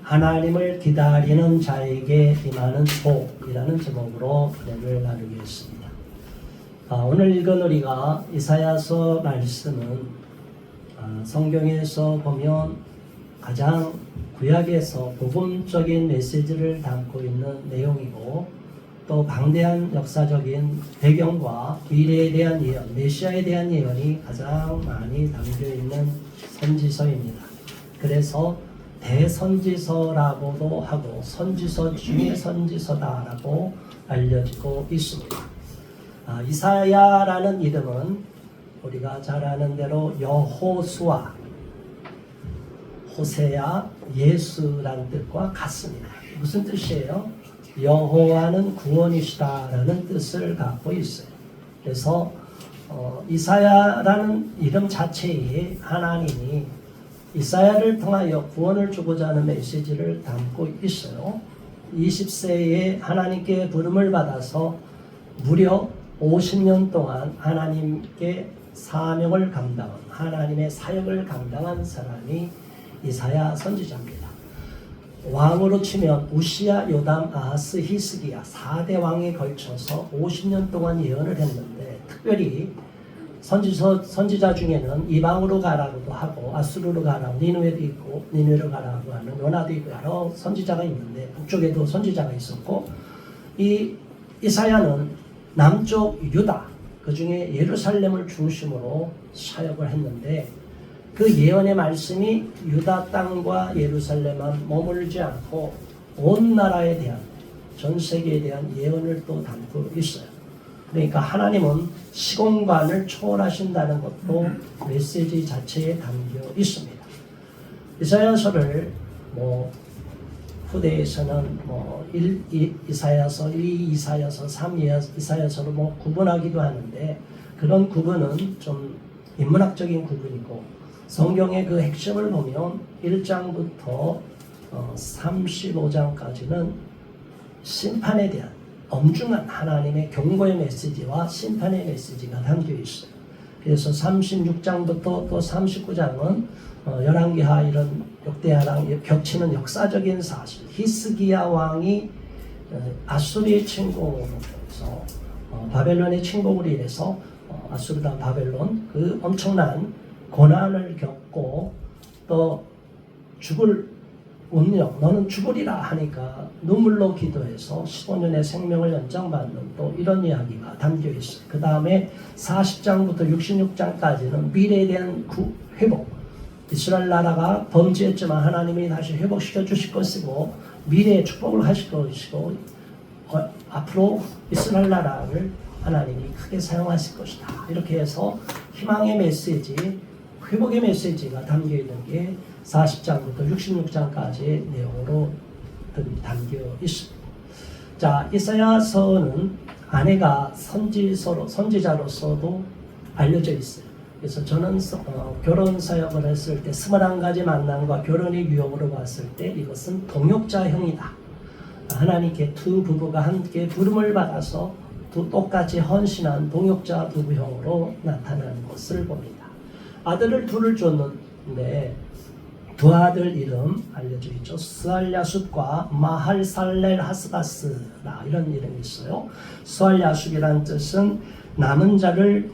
하나님을 기다리는 자에게 임하는 복이라는 제목으로 은혜를 나누겠습니다. 오늘 읽은 우리가 이사야서 말씀은 성경에서 보면 가장 구약에서 복음적인 메시지를 담고 있는 내용이고, 또 방대한 역사적인 배경과 미래에 대한 예언, 메시아에 대한 예언이 가장 많이 담겨 있는 선지서입니다. 그래서 대선지서라고도 하고 선지서 중의 선지서다라고 알려지고 있습니다. 이사야라는 이름은 우리가 잘 아는 대로 여호수아, 호세야, 예수라는 뜻과 같습니다. 무슨 뜻이에요? 여호와는 구원이시다라는 뜻을 갖고 있어요. 그래서 이사야라는 이름 자체에 하나님이 이사야를 통하여 구원을 주고자 하는 메시지를 담고 있어요. 20세에 하나님께 부름을 받아서 무려 50년 동안 하나님께 사명을 감당한, 하나님의 사역을 감당한 사람이 이사야 선지자입니다. 왕으로 치면 우시야, 요담, 아하스, 히스기야 4대 왕에 걸쳐서 50년 동안 예언을 했는데, 특별히 선지자 중에는 이방으로 가라고도 하고 아수르로 가라고, 니느웨도 있고 니느웨로 가라고 하는 요나도 있고 여러 선지자가 있는데, 북쪽에도 선지자가 있었고, 이 이사야는 남쪽 유다, 그 중에 예루살렘을 중심으로 사역을 했는데, 그 예언의 말씀이 유다 땅과 예루살렘만 머물지 않고 온 나라에 대한, 전 세계에 대한 예언을 또 담고 있어요. 그러니까 하나님은 시공간을 초월하신다는 것도 메시지 자체에 담겨 있습니다. 이사야서를 후대에서는 1 이사야서, 2 이사야서, 3 이사야서로 구분하기도 하는데, 그런 구분은 좀 인문학적인 구분이고, 성경의 그 핵심을 보면 1장부터 35장까지는 심판에 대한 엄중한 하나님의 경고의 메시지와 심판의 메시지가 담겨 있어요. 그래서 36장부터 또 39장은 열왕기하 이런 역대하랑 겹치는 역사적인 사실, 히스기야 왕이 아수르의 침공으로 해서 바벨론의 침공으로 인해서 아수르다 바벨론 그 엄청난 고난을 겪고, 또 죽을 운명, 너는 죽으리라 하니까 눈물로 기도해서 15년의 생명을 연장받는 또 이런 이야기가 담겨 있어요. 그 다음에 40장부터 66장까지는 미래에 대한 회복, 이스라엘 나라가 범죄했지만 하나님이 다시 회복시켜 주실 것이고 미래에 축복을 하실 것이고 앞으로 이스라엘 나라를 하나님이 크게 사용하실 것이다. 이렇게 해서 희망의 메시지, 회복의 메시지가 담겨 있는 게 40장부터 66장까지의 내용으로 담겨 있습니다. 자, 이사야서는 아내가 선지자로서도 알려져 있어요. 그래서 저는 결혼 사역을 했을 때 21가지 만남과 결혼의 유형으로 봤을 때 이것은 동역자형이다. 하나님께 두 부부가 함께 부름을 받아서 똑같이 헌신한 동역자 부부형으로 나타나는 것을 봅니다. 아들을 둘을 줬는데 두 아들 이름 알려져 있죠. 스알야숲과 마할살렐 하스바스라 이런 이름이 있어요. 스알야숲이라는 뜻은 남은 자를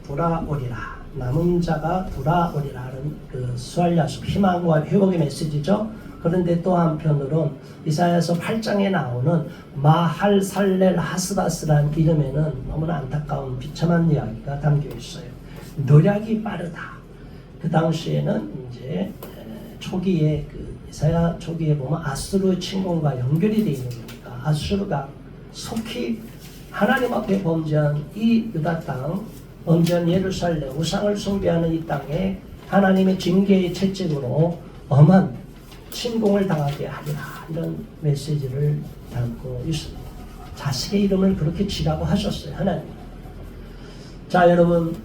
돌아오리라, 남은 자가 돌아오리라는 그 스알야숲, 희망과 회복의 메시지죠. 그런데 또 한편으론 이사야서 8장에 나오는 마할살렐 하스바스라는 이름에는 너무나 안타까운 비참한 이야기가 담겨 있어요. 노력이 빠르다. 그 당시에는 이제 초기에 이사야 초기에 보면 아수르 침공과 연결이 되어 있는 거니까 아수르가 속히 하나님 앞에 범죄한 이 유다 땅, 범죄한 예루살렘, 우상을 숭배하는 이 땅에 하나님의 징계의 채찍으로 엄한 침공을 당하게 하리라, 이런 메시지를 담고 있습니다. 자식의 이름을 그렇게 지라고 하셨어요, 하나님. 자, 여러분,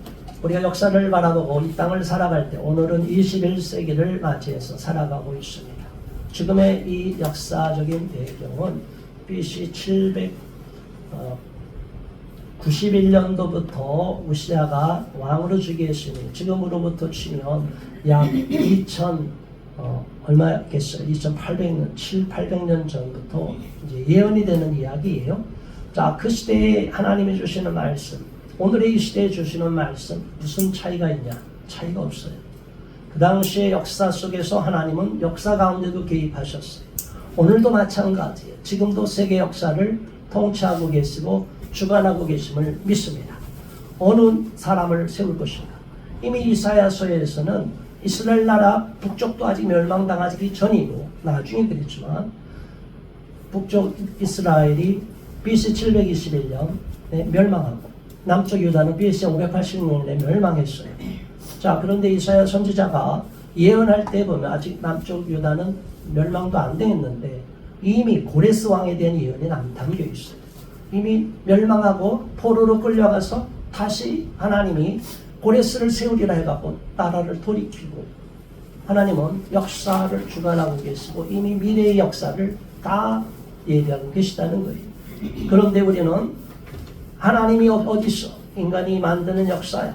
우리가 역사를 바라보고 이 땅을 살아갈 때 오늘은 21세기를 맞이해서 살아가고 있습니다. 지금의 이 역사적인 배경은 BC 791년도부터 우시아가 왕으로 즉위했으니 지금으로부터 치면 약 얼마겠어요? 2800년, 800년 전부터 이제 예언이 되는 이야기예요. 자, 그 시대에 하나님이 주시는 말씀, 오늘의 이 시대에 주시는 말씀, 무슨 차이가 있냐? 차이가 없어요. 그 당시의 역사 속에서 하나님은 역사 가운데도 개입하셨어요. 오늘도 마찬가지예요. 지금도 세계 역사를 통치하고 계시고 주관하고 계심을 믿습니다. 어느 사람을 세울 것인가? 이미 이사야서에서는 이스라엘 나라 북쪽도 아직 멸망당하기 전이고 나중에 그랬지만 북쪽 이스라엘이 BC 721년에 멸망하고 남쪽 유다는 BC 586년에 멸망했어요. 자, 그런데 이사야 선지자가 예언할 때 보면 아직 남쪽 유다는 멸망도 안 되었는데 이미 고레스 왕에 대한 예언이 담겨 있어요. 이미 멸망하고 포로로 끌려가서 다시 하나님이 고레스를 세우리라 해갖고 나라를 돌이키고 하나님은 역사를 주관하고 계시고 이미 미래의 역사를 다 예비하고 계시다는 거예요. 그런데 우리는 하나님이 어디서 인간이 만드는 역사야.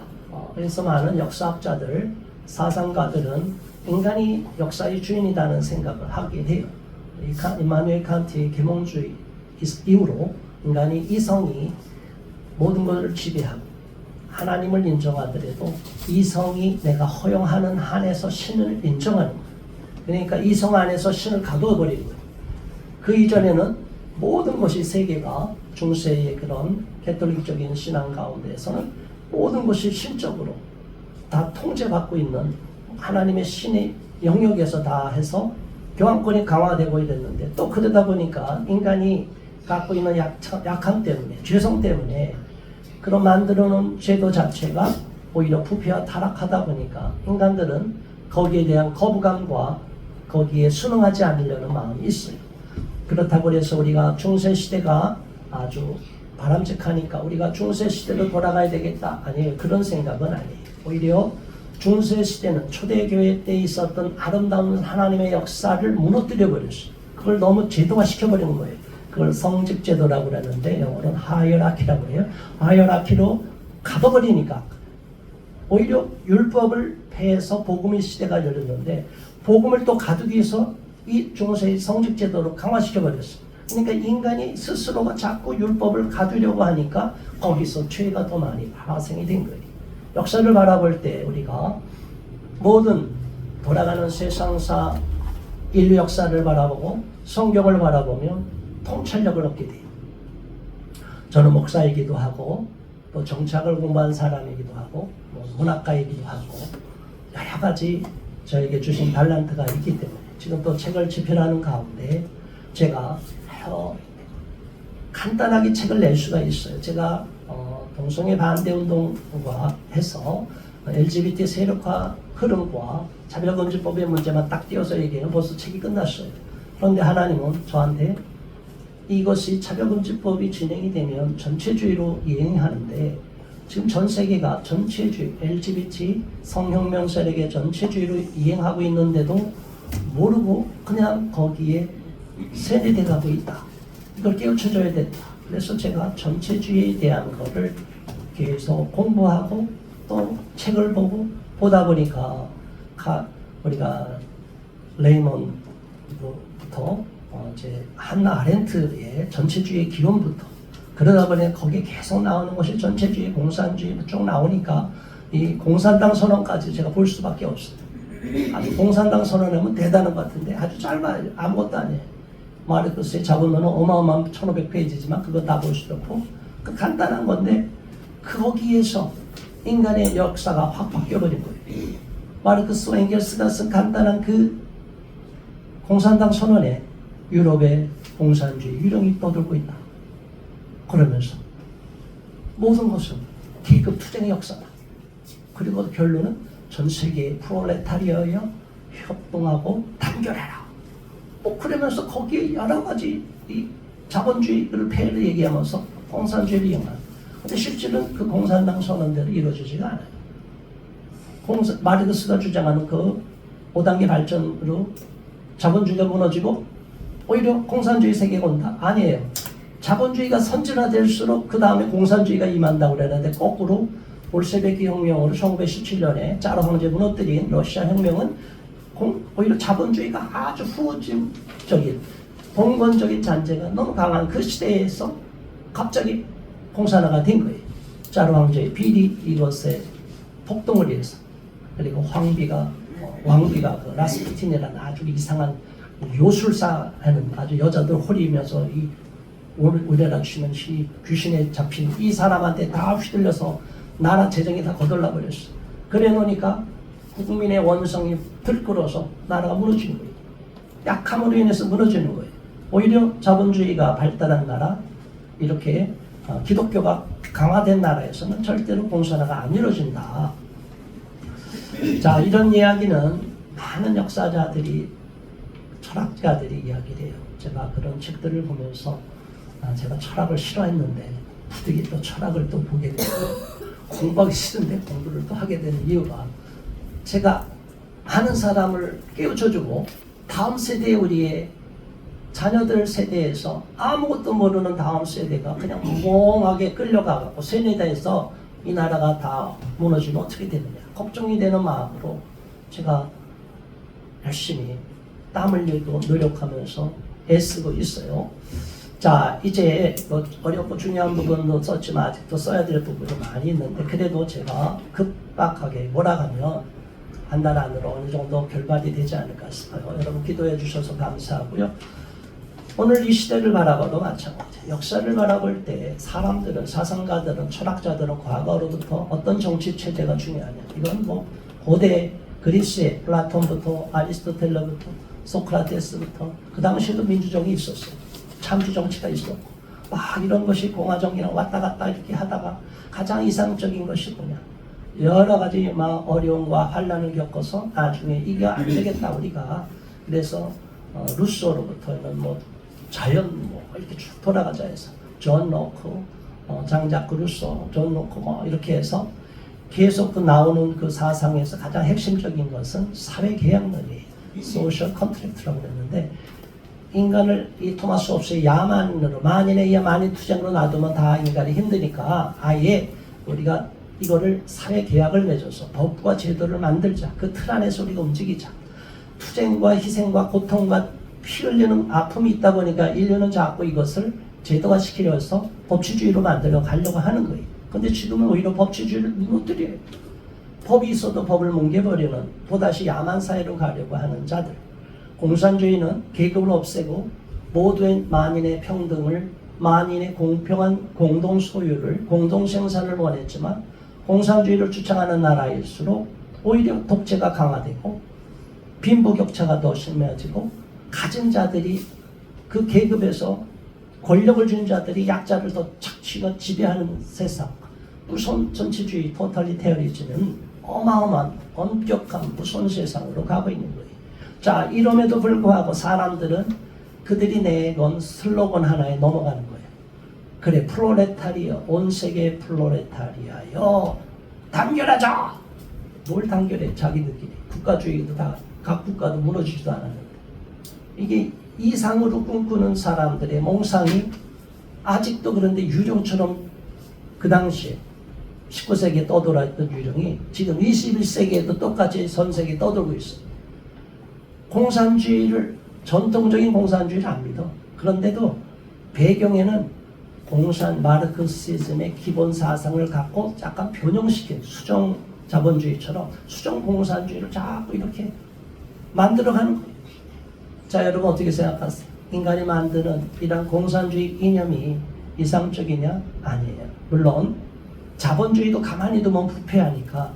그래서 많은 역사학자들, 사상가들은 인간이 역사의 주인이라는 생각을 하게 돼요. 임마누엘 칸트의 계몽주의 이후로 인간이 이성이 모든 것을 지배하고 하나님을 인정하더라도 이성이 내가 허용하는 한에서 신을 인정하는 거예요. 그러니까 이성 안에서 신을 가두어버리는 거예요. 그 이전에는 모든 것이 세계가 중세의 그런 개톨릭적인 신앙 가운데에서는 모든 것이 신적으로 다 통제받고 있는 하나님의 신의 영역에서 다 해서 교황권이 강화되고 이랬는데 또 그러다 보니까 인간이 갖고 있는 약함 때문에 죄성 때문에 그런 만들어 놓은 제도 자체가 오히려 부패와 타락하다 보니까 인간들은 거기에 대한 거부감과 거기에 순응하지 않으려는 마음이 있어요. 그렇다고 해서 우리가 중세시대가 아주 바람직하니까 우리가 중세시대로 돌아가야 되겠다. 아니에요. 그런 생각은 아니에요. 오히려 중세시대는 초대교회 때 있었던 아름다운 하나님의 역사를 무너뜨려 버렸어요. 그걸 너무 제도화시켜버린 거예요. 그걸 성직제도라고 그러는데 영어로는 하이어라키라고 해요. 하이어라키로 가둬버리니까 오히려 율법을 폐해서 복음의 시대가 열렸는데 복음을 또 가두기 위해서 이 중세의 성직제도로 강화시켜버렸어요. 그러니까 인간이 스스로가 자꾸 율법을 가두려고 하니까 거기서 죄가 더 많이 발생이 된 거예요. 역사를 바라볼 때 우리가 모든 돌아가는 세상사 인류 역사를 바라보고 성경을 바라보면 통찰력을 얻게 돼요. 저는 목사이기도 하고 또 정착을 공부한 사람이기도 하고 문학가이기도 하고 여러 가지 저에게 주신 달란트가 있기 때문에 지금 또 책을 집필하는 가운데 제가 간단하게 책을 낼 수가 있어요. 제가 동성애 반대 운동과 해서 LGBT 세력화 흐름과 차별금지법의 문제만 딱 띄어서 얘기하면 벌써 책이 끝났어요. 그런데 하나님은 저한테 이것이 차별금지법이 진행이 되면 전체주의로 이행하는데 지금 전 세계가 전체주의, LGBT 성혁명 세력의 전체주의로 이행하고 있는데도 모르고 그냥 거기에 세뇌돼 가고 있다. 이걸 깨우쳐줘야 된다. 그래서 제가 전체주의에 대한 거를 계속 공부하고 또 책을 보고 보다 보니까 우리가 레이몬부터 이제 한나 아렌트의 전체주의 기원부터 그러다 보니 거기에 계속 나오는 것이 전체주의, 공산주의 쭉 나오니까 이 공산당 선언까지 제가 볼 수밖에 없어요. 아주 공산당 선언하면 대단한 것 같은데 아주 짧아요. 아무것도 아니에요. 마르크스의 자본론은 어마어마한 1500페이지지만 그거 다 볼 수도 없고 그 간단한 건데 거기에서 인간의 역사가 확 바뀌어버린 거예요. 마르크스와 엥겔스가 쓴 간단한 그 공산당 선언에 유럽의 공산주의 유령이 떠들고 있다. 그러면서 모든 것은 계급 투쟁의 역사다. 그리고 결론은 전 세계의 프롤레타리아여 협동하고 단결해라. 그러면서 거기에 여러 가지 이 자본주의를 폐해를 얘기하면서 공산주의를 이용하는. 근데 실질은 그 공산당 선언대로 이루어지지가 않아요. 마르크스가 주장하는 그 5단계 발전으로 자본주의가 무너지고 오히려 공산주의 세계가 온다? 아니에요. 자본주의가 선진화될수록 그 다음에 공산주의가 임한다고 그러는데 거꾸로 볼셰비키 혁명으로 1917년에 짜르 황제 무너뜨린 러시아 혁명은 오히려 자본주의가 아주 후진적인 봉건적인 잔재가 너무 강한 그 시대에서 갑자기 공산화가 된 거예요. 짜르 왕조의 비리 이것에 폭동을 위해서. 그리고 왕비가 그 라스푸틴이라는 아주 이상한 요술사하는 아주 여자들 호리면서 이 우리나라 주시는 이 귀신에 잡힌 이 사람한테 다 휘둘려서 나라 재정이 다 거덜나 버렸어. 그래 놓으니까 국민의 원성이 들끓어서 나라가 무너지는 거예요. 약함으로 인해서 무너지는 거예요. 오히려 자본주의가 발달한 나라, 이렇게 기독교가 강화된 나라에서는 절대로 공산화가 안 이루어진다. 자, 이런 이야기는 많은 역사자들이, 철학가들이 이야기를 해요. 제가 그런 책들을 보면서 제가 철학을 싫어했는데 부득이 또 철학을 또 보게 되고 공부하기 싫은데 공부를 또 하게 되는 이유가, 제가 아는 사람을 깨우쳐주고 다음 세대의 우리의 자녀들 세대에서 아무것도 모르는 다음 세대가 그냥 멍하게 끌려가고 세뇌당해서 이 나라가 다 무너지면 어떻게 되느냐 걱정이 되는 마음으로 제가 열심히 땀 흘리고 노력하면서 애쓰고 있어요. 자, 이제 어렵고 중요한 부분도 썼지만 아직도 써야 될 부분이 많이 있는데, 그래도 제가 급박하게 몰아가면 한 달 안으로 어느 정도 결발이 되지 않을까 싶어요. 여러분 기도해 주셔서 감사하고요. 오늘 이 시대를 바라봐도 마찬가지예요. 역사를 바라볼 때 사람들은, 사상가들은, 철학자들은 과거로부터 어떤 정치 체제가 중요하냐, 이건 뭐 고대 그리스의 플라톤부터 아리스토텔레부터 소크라테스부터 그 당시에도 민주정이 있었어요. 참주 정치가 있었고 막 이런 것이 공화정이랑 왔다 갔다 이렇게 하다가 가장 이상적인 것이 뭐냐, 여러 가지 막 어려움과 환란을 겪어서 나중에 이게 안 되겠다 우리가, 그래서 루소로부터는 뭐 자연 뭐 이렇게 쭉 돌아가자 해서 존 로크, 장자크 루소, 존 로크 뭐 이렇게 해서 계속 그 나오는 그 사상에서 가장 핵심적인 것은 사회계약론이에요. 소셜 컨트랙트라고 그랬는데, 인간을 이 토마스 홉스의 야만으로, 만인에 의해 만인 투쟁으로 놔두면 다 인간이 힘드니까 아예 우리가 이거를 사회계약을 맺어서 법과 제도를 만들자. 그 틀 안에서 우리가 움직이자. 투쟁과 희생과 고통과 피 흘리는 아픔이 있다 보니까 인류는 자꾸 이것을 제도화시키려 해서 법치주의로 만들어 가려고 하는 거예요. 근데 지금은 오히려 법치주의를 무너뜨려요. 법이 있어도 법을 뭉개버리는 또다시 야만 사회로 가려고 하는 자들. 공산주의는 계급을 없애고 모두의 만인의 평등을, 만인의 공평한 공동 소유를, 공동 생산을 원했지만 공산주의를 주창하는 나라일수록 오히려 독재가 강화되고 빈부격차가 더 심해지고 가진 자들이, 그 계급에서 권력을 준 자들이 약자를 더 착취가 지배하는 세상, 무손 전체주의 토탈리테어리즘은 어마어마한 엄격한 무손 세상으로 가고 있는 거예요. 자, 이럼에도 불구하고 사람들은 그들이 내건 슬로건 하나에 넘어가는 거예요. 그래, 프롤레타리아, 온 세계 프롤레타리아여 단결하자. 뭘 단결해? 자기들끼리. 국가주의도 다, 각 국가도 무너지지도 않았는데. 이게 이상으로 꿈꾸는 사람들의 몽상이 아직도, 그런데 유령처럼 그 당시에 19세기에 떠돌았던 유령이 지금 21세기에도 똑같이 전 세계에 떠돌고 있어요. 공산주의를, 전통적인 공산주의를 안 믿어. 그런데도 배경에는 마르크시즘의 기본 사상을 갖고 약간 변형시킨 수정 자본주의처럼 수정 공산주의를 자꾸 이렇게 만들어가는 거예요. 자, 여러분 어떻게 생각하세요? 인간이 만드는 이런 공산주의 이념이 이상적이냐? 아니에요. 물론 자본주의도 가만히 두면 부패하니까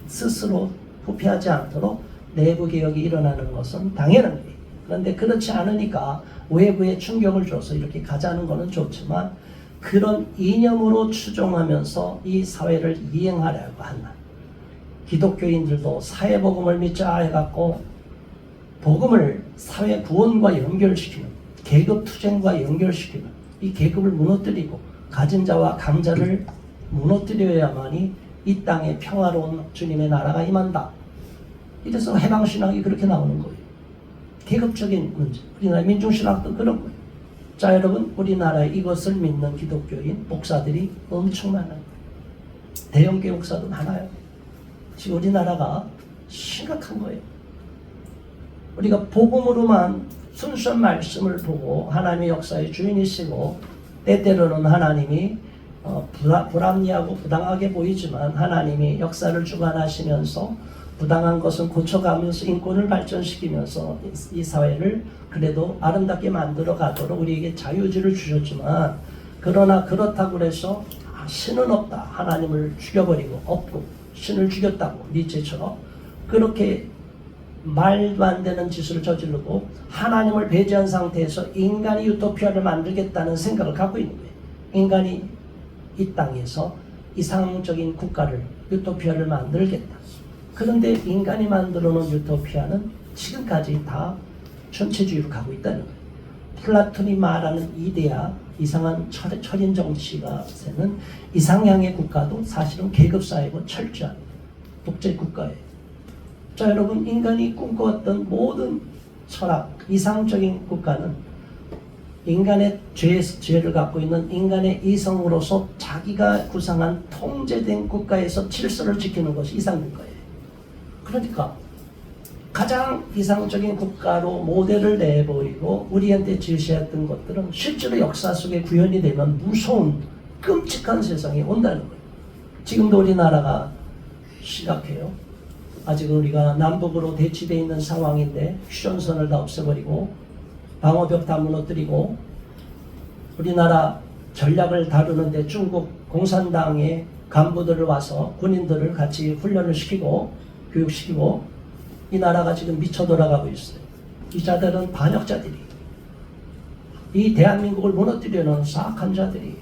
스스로 부패하지 않도록 내부 개혁이 일어나는 것은 당연한 거예요. 그런데 그렇지 않으니까 외부에 충격을 줘서 이렇게 가자는 것은 좋지만, 그런 이념으로 추종하면서 이 사회를 이행하려고 하는 기독교인들도 사회복음을 믿자 해갖고 복음을 사회 구원과 연결시키는, 계급투쟁과 연결시키는, 이 계급을 무너뜨리고 가진 자와 강자를 무너뜨려야만이 이 땅에 평화로운 주님의 나라가 임한다. 이래서 해방신학이 그렇게 나오는 거예요. 계급적인 문제. 우리나라 민중신학도 그런 거예요. 자, 여러분, 우리나라에 이것을 믿는 기독교인 목사들이 엄청 많아요. 대형교회 목사도 많아요. 지금 우리나라가 심각한 거예요. 우리가 복음으로만 순수한 말씀을 보고 하나님의 역사의 주인이시고 때때로는 하나님이 불합리하고 부당하게 보이지만 하나님이 역사를 주관하시면서 부당한 것은 고쳐가면서 인권을 발전시키면서 이 사회를 그래도 아름답게 만들어 가도록 우리에게 자유의지를 주셨지만, 그러나 그렇다고 해서 신은 없다, 하나님을 죽여버리고 없고 신을 죽였다고 니체처럼 그렇게 말도 안 되는 짓을 저지르고 하나님을 배제한 상태에서 인간이 유토피아를 만들겠다는 생각을 갖고 있는 거예요. 인간이 이 땅에서 이상적인 국가를, 유토피아를 만들겠다. 그런데 인간이 만들어 놓은 유토피아는 지금까지 다 전체주의로 가고 있다는 거예요. 플라톤이 말하는 이데아, 이상한 철인 정치가 세는 이상향의 국가도 사실은 계급사회고 철저한 독재 국가예요. 자, 여러분, 인간이 꿈꿔왔던 모든 철학, 이상적인 국가는 인간의 죄를 갖고 있는 인간의 이성으로서 자기가 구상한 통제된 국가에서 질서를 지키는 것이 이상국가예요. 그러니까 가장 이상적인 국가로 모델을 내보이고 우리한테 제시했던 것들은 실제로 역사 속에 구현이 되면 무서운 끔찍한 세상이 온다는 거예요. 지금도 우리나라가 심각해요. 아직 우리가 남북으로 대치되어 있는 상황인데 휴전선을 다 없애버리고 방어벽 다 무너뜨리고 우리나라 전략을 다루는데 중국 공산당의 간부들을 와서 군인들을 같이 훈련을 시키고 교육시키고 이 나라가 지금 미쳐 돌아가고 있어요. 이 자들은 반역자들이에요. 이 대한민국을 무너뜨리려는 사악한 자들이에요.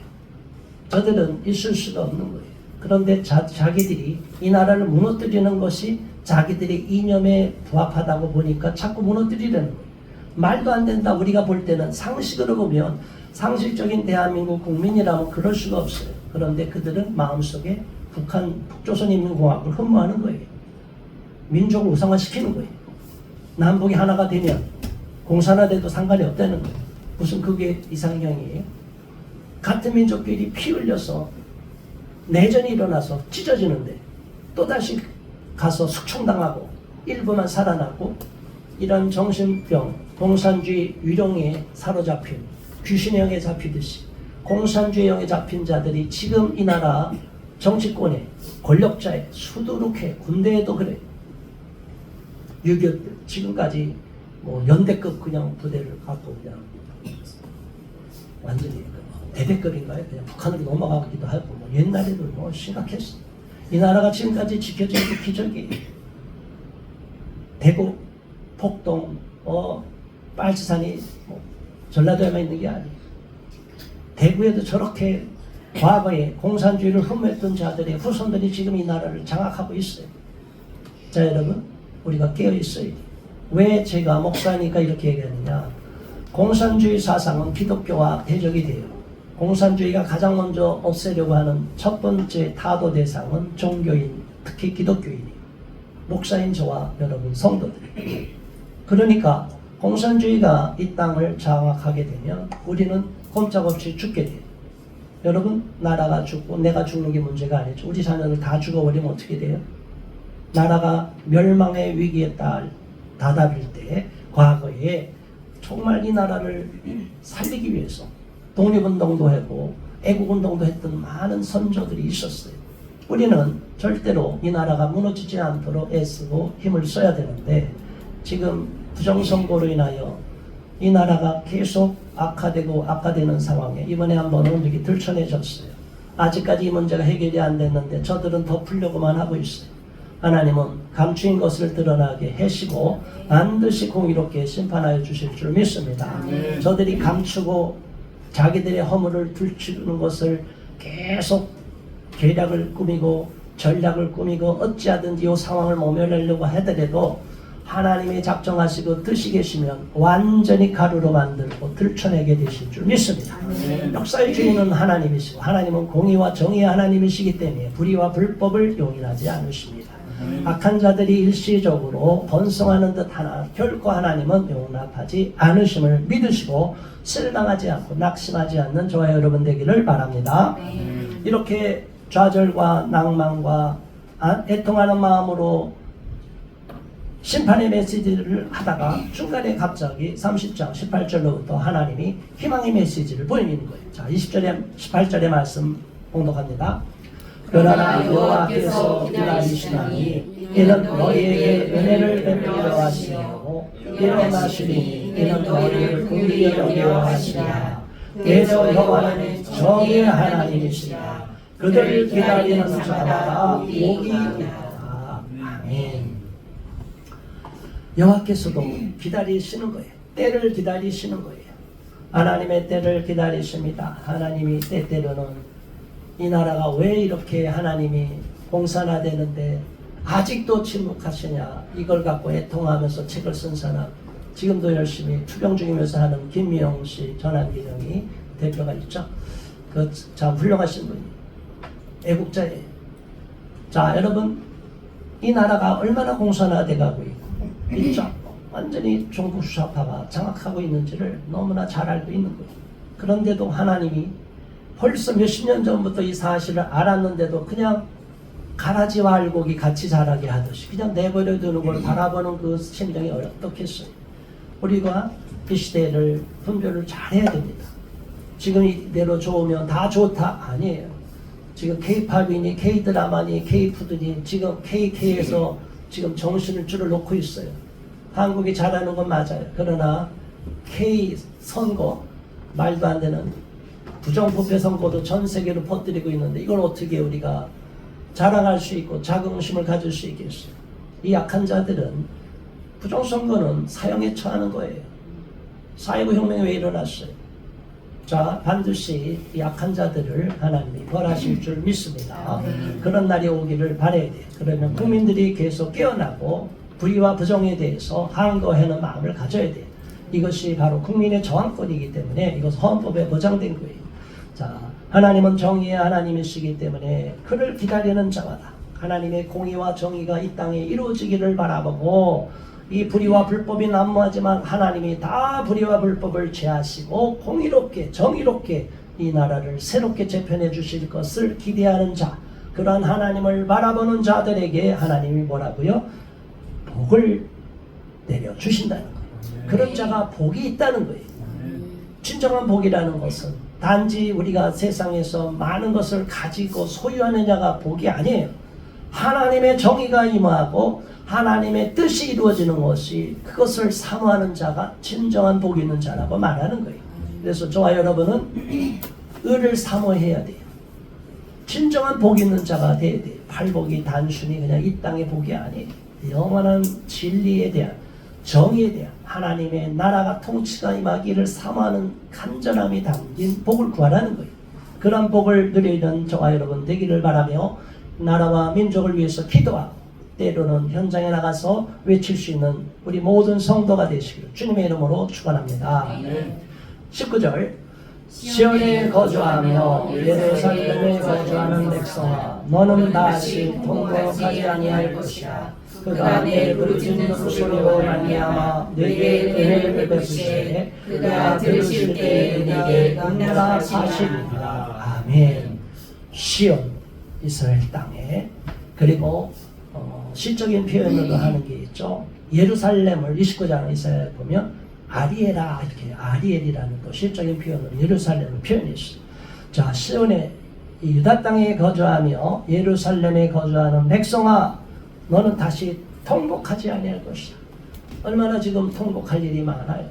저들은 있을 수가 없는 거예요. 그런데 자기들이 이 나라를 무너뜨리는 것이 자기들의 이념에 부합하다고 보니까 자꾸 무너뜨리려는 거예요. 말도 안 된다. 우리가 볼 때는 상식으로 보면 상식적인 대한민국 국민이라면 그럴 수가 없어요. 그런데 그들은 마음속에 북조선인민공화국을 흠모하는 거예요. 민족을 우상화시키는 거예요. 남북이 하나가 되면 공산화돼도 상관이 없다는 거예요. 무슨 그게 이상형이에요? 같은 민족끼리 피 흘려서 내전이 일어나서 찢어지는데 또다시 가서 숙청당하고 일부만 살아나고, 이런 정신병, 공산주의 유령에 사로잡힌 귀신의 영에 잡히듯이 공산주의 영에 잡힌 자들이 지금 이 나라 정치권에 권력자에 수두룩해. 군대에도 그래. 6.25 지금까지 뭐 연대급 그냥 부대를 갖고 그냥 완전히 대대급인가요? 그냥 북한으로 넘어가기도 하고, 뭐 옛날에도 뭐 심각했어. 이 나라가 지금까지 지켜진 게 기적이에요. 대구, 폭동, 빨치산이 뭐 전라도에만 있는 게 아니에요. 대구에도 저렇게 과거에 공산주의를 흠모했던 자들의 후손들이 지금 이 나라를 장악하고 있어요. 자, 여러분, 우리가 깨어 있어야 돼요. 왜 제가 목사니까 이렇게 얘기하느냐? 공산주의 사상은 기독교와 대적이 돼요. 공산주의가 가장 먼저 없애려고 하는 첫 번째 타도 대상은 종교인, 특히 기독교인이에요. 목사인 저와 여러분 성도들. 그러니까 공산주의가 이 땅을 장악하게 되면 우리는 꼼짝없이 죽게 돼요. 여러분, 나라가 죽고 내가 죽는 게 문제가 아니죠. 우리 자녀들 다 죽어버리면 어떻게 돼요? 나라가 멸망의 위기에 다다를 때 과거에 정말 이 나라를 살리기 위해서 독립운동도 하고 애국운동도 했던 많은 선조들이 있었어요. 우리는 절대로 이 나라가 무너지지 않도록 애쓰고 힘을 써야 되는데, 지금 부정선거로 인하여 이 나라가 계속 악화되는 상황에 이번에 한번 원력이 들춰내졌어요. 아직까지 이 문제가 해결이 안 됐는데 저들은 덮으려고만 하고 있어요. 하나님은 감추인 것을 드러나게 하시고 반드시 공의롭게 심판하여 주실 줄 믿습니다. 저들이 감추고 자기들의 허물을 들추는 것을 계속 계략을 꾸미고 전략을 꾸미고 어찌하든지 이 상황을 모면하려고 하더라도 하나님이 작정하시고 뜻이 계시면 완전히 가루로 만들고 들춰내게 되실 줄 믿습니다. 역사의 주인은 하나님이시고 하나님은 공의와 정의의 하나님이시기 때문에 불의와 불법을 용인하지 않으십니다. 악한 자들이 일시적으로 번성하는 듯 하나 결코 하나님은 용납하지 않으심을 믿으시고 실망하지 않고 낙심하지 않는 저와 여러분 되기를 바랍니다. 이렇게 좌절과 낭만과 애통하는 마음으로 심판의 메시지를 하다가 중간에 갑자기 30장 18절로부터 하나님이 희망의 메시지를 보이는 거예요. 자, 20절에 18절의 말씀 봉독합니다. 그러나 여호와께서 기다리시나니 이는 너희에게 은혜를 베풀려 하시며 일어나시리니 이는 너희를 긍휼히 여기려 하시리라. 대저 여호와는 정의의 하나님이시라. 그들을 기다리는 자마다 복이 있다. 아멘. 여호와께서도 기다리시는 거예요. 때를 기다리시는 거예요. 하나님의 때를 기다리십니다. 하나님이 때때로는 이 나라가 왜 이렇게 하나님이 공산화되는데 아직도 침묵하시냐, 이걸 갖고 애통하면서 책을 쓴 사람, 지금도 열심히 투병 중이면서 하는 김미영 씨, 전한기령이 대표가 있죠. 참 훌륭하신 분이 애국자예요. 자, 여러분, 이 나라가 얼마나 공산화돼 가고 있고 있죠. 완전히 종북 수사파가 장악하고 있는지를 너무나 잘 알고 있는 거예요. 그런데도 하나님이 벌써 몇십 년 전부터 이 사실을 알았는데도 그냥 가라지와 알곡이 같이 자라게 하듯이 그냥 내버려 두는 걸 바라보는 그 심정이 어떻겠어요. 우리가 이 시대를 분별을 잘해야 됩니다. 지금 이대로 좋으면 다 좋다? 아니에요. 지금 K-팝이니 K-드라마니 K-푸드니 지금 KK에서 지금 정신을 줄을 놓고 있어요. 한국이 잘하는 건 맞아요. 그러나 K-선거, 말도 안 되는 부정부패 선거도 전 세계로 퍼뜨리고 있는데 이걸 어떻게 우리가 자랑할 수 있고 자긍심을 가질 수 있겠어요. 이 약한 자들은 부정선거는 사형에 처하는 거예요. 4.19 혁명이 왜 일어났어요? 자, 반드시 이 약한 자들을 하나님이 벌하실 줄 믿습니다. 그런 날이 오기를 바라야 돼요. 그러면 국민들이 계속 깨어나고 불의와 부정에 대해서 항거하는 마음을 가져야 돼요. 이것이 바로 국민의 저항권이기 때문에 이것은 헌법에 보장된 거예요. 자, 하나님은 정의의 하나님이시기 때문에 그를 기다리는 자마다 하나님의 공의와 정의가 이 땅에 이루어지기를 바라보고, 이 불의와 불법이 난무하지만 하나님이 다 불의와 불법을 제하시고 공의롭게 정의롭게 이 나라를 새롭게 재편해 주실 것을 기대하는 자, 그러한 하나님을 바라보는 자들에게 하나님이 뭐라고요? 복을 내려주신다는 거예요. 그런 자가 복이 있다는 거예요. 진정한 복이라는 것은 단지 우리가 세상에서 많은 것을 가지고 소유하느냐가 복이 아니에요. 하나님의 정의가 임하고 하나님의 뜻이 이루어지는 것이, 그것을 사모하는 자가 진정한 복이 있는 자라고 말하는 거예요. 그래서 저와 여러분은 의를 사모해야 돼요. 진정한 복이 있는 자가 돼야 돼요. 팔복이 단순히 그냥 이 땅의 복이 아니에요. 영원한 진리에 대한, 정의에 대한 하나님의 나라가 통치가 임하기를 사모하는 간절함이 담긴 복을 구하라는 거예요. 그런 복을 누리는 저와 여러분 되기를 바라며 나라와 민족을 위해서 기도하고 때로는 현장에 나가서 외칠 수 있는 우리 모든 성도가 되시기를 주님의 이름으로 축원합니다. 19절, 시온에 거주하며 예루살렘에 거주하는 백성아, 너는 다시 통곡하지 아니할 것이야. 그가 내 부르짖는 소리로 말미암아 네게 은혜를 베푸시되 그가 들으실 때에 네게 은혜가 사실이니라. 아멘. 시온, 이스라엘 땅에, 그리고 시적인 표현으로 하는 게 있죠. 예루살렘을 29장 이사야에 보면 아리에라, 이렇게 아리엘이라는 또 시적인 표현으로 예루살렘을 표현했어요. 자, 시온에 이 유다 땅에 거주하며 예루살렘에 거주하는 백성아, 너는 다시 통곡하지 아니할 것이다. 얼마나 지금 통곡할 일이 많아요.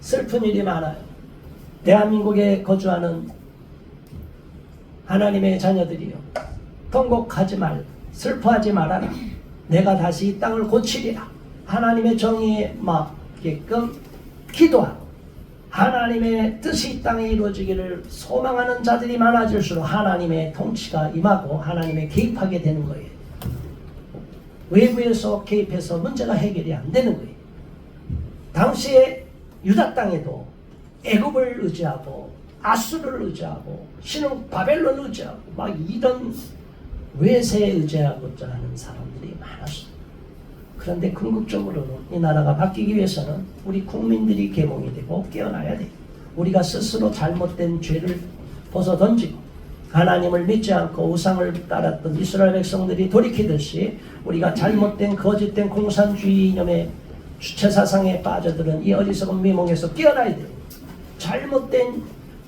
슬픈 일이 많아요. 대한민국에 거주하는 하나님의 자녀들이요, 통곡하지 말고 슬퍼하지 말아라. 내가 다시 이 땅을 고치리라. 하나님의 정의에 맞게끔 기도하고 하나님의 뜻이 이 땅에 이루어지기를 소망하는 자들이 많아질수록 하나님의 통치가 임하고 하나님의 개입하게 되는 거예요. 외부에서 개입해서 문제가 해결이 안 되는 거예요. 당시에 유다 땅에도 애굽을 의지하고 아수르를 의지하고 신흥 바벨론을 의지하고 막 이런 외세에 의지하고자 하는 사람들이 많았어요. 그런데 궁극적으로는 이 나라가 바뀌기 위해서는 우리 국민들이 계몽이 되고 깨어나야 돼요. 우리가 스스로 잘못된 죄를 벗어 던지고 하나님을 믿지 않고 우상을 따랐던 이스라엘 백성들이 돌이키듯이 우리가 잘못된 거짓된 공산주의 이념의 주체사상에 빠져드는 이 어리석은 미몽에서 깨어나야 돼요. 잘못된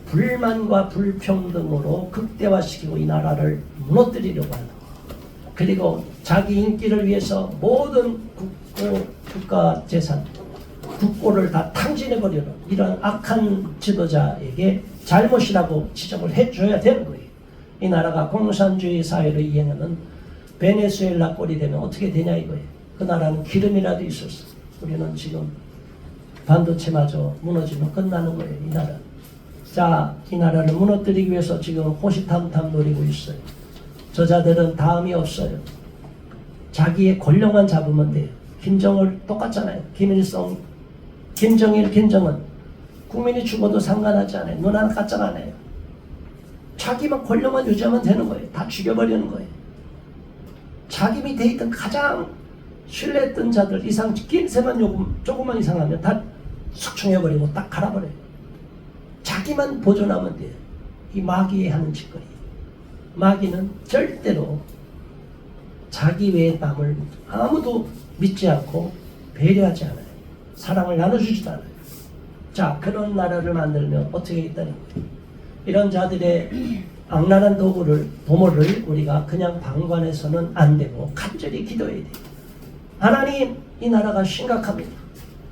불만과 불평등으로 극대화시키고 이 나라를 무너뜨리려고 하는, 그리고 자기 인기를 위해서 모든 국가 재산, 국고를 다 탕진해버리는 이런 악한 지도자에게 잘못이라고 지적을 해줘야 되는 거예요. 이 나라가 공산주의 사회로 이행하는 베네수엘라 꼴이 되면 어떻게 되냐 이거예요. 그 나라는 기름이라도 있었어. 우리는 지금 반도체마저 무너지면 끝나는 거예요. 이 나라. 자, 이 나라를 무너뜨리기 위해서 지금 호시탐탐 노리고 있어요. 저자들은 다음이 없어요. 자기의 권력만 잡으면 돼요. 김정을 똑같잖아요. 김일성, 김정일, 김정은 국민이 죽어도 상관하지 않아요. 눈 하나 까짝 안 해요. 자기만 권력만 유지하면 되는 거예요. 다 죽여버리는 거예요. 자기 밑에 있던 가장 신뢰했던 자들 이상 낌새만 조금만 이상하면 다 숙청해버리고 딱 갈아버려요. 자기만 보존하면 돼요. 이 마귀의 하는 짓거리. 마귀는 절대로 자기 외의 남을 아무도 믿지 않고 배려하지 않아요. 사랑을 나눠주지도 않아요. 자, 그런 나라를 만들면 어떻게 있다는 거예요. 이런 자들의 악랄한 도모를 우리가 그냥 방관해서는 안 되고 간절히 기도해야 돼요. 하나님, 이 나라가 심각합니다.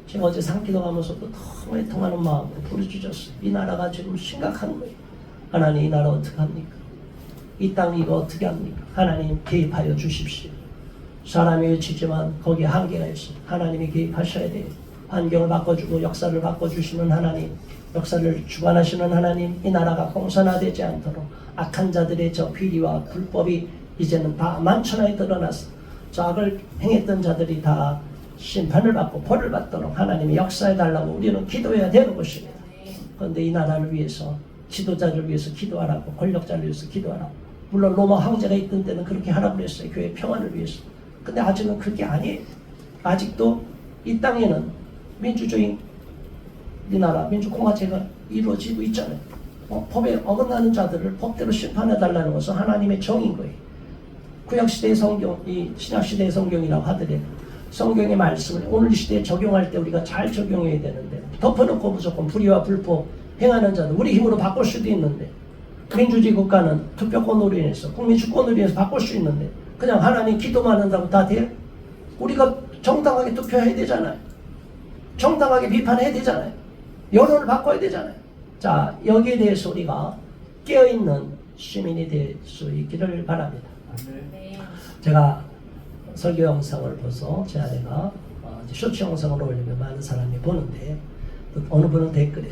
제가 어제 상기도 하면서도 너무 애통하는 마음으로 부르짖었어요. 이 나라가 지금 심각한 거예요. 하나님, 이 나라 어떡합니까? 이 땅 이거 어떻게 합니까? 하나님 개입하여 주십시오. 사람이 외치지만 거기에 한계가 있어요. 하나님이 개입하셔야 돼요. 환경을 바꿔주고 역사를 바꿔주시는 하나님, 역사를 주관하시는 하나님, 이 나라가 공산화되지 않도록 악한 자들의 저 비리와 불법이 이제는 다 만천하에 드러나서 저 악을 행했던 자들이 다 심판을 받고 벌을 받도록 하나님이 역사해달라고 우리는 기도해야 되는 것입니다. 그런데 이 나라를 위해서, 지도자를 위해서 기도하라고, 권력자를 위해서 기도하라고. 물론 로마 황제가 있던 때는 그렇게 하라고 그랬어요. 교회 평안을 위해서. 근데 아직은 그게 아니에요. 아직도 이 땅에는 민주주의 이 나라 민주공화제가 이루어지고 있잖아요. 법에 어긋나는 자들을 법대로 심판해달라는 것은 하나님의 정인 거예요. 구약시대의 성경, 이 신약시대의 성경이라고 하더라도 성경의 말씀을 오늘 시대에 적용할 때 우리가 잘 적용해야 되는데 덮어놓고 무조건 불의와 불법 행하는 자들 우리 힘으로 바꿀 수도 있는데, 민주주의 국가는 투표권으로 인해서 국민 주권으로 인해서 바꿀 수 있는데 그냥 하나님 기도만 한다고 다 돼요? 우리가 정당하게 투표해야 되잖아요. 정당하게 비판해야 되잖아요. 여론을 바꿔야 되잖아요. 자, 여기에 대해서 우리가 깨어있는 시민이 될 수 있기를 바랍니다. 제가 설교 영상을 봐서 제 아내가 쇼츠 영상을 올리면 많은 사람이 보는데 어느 분은 댓글에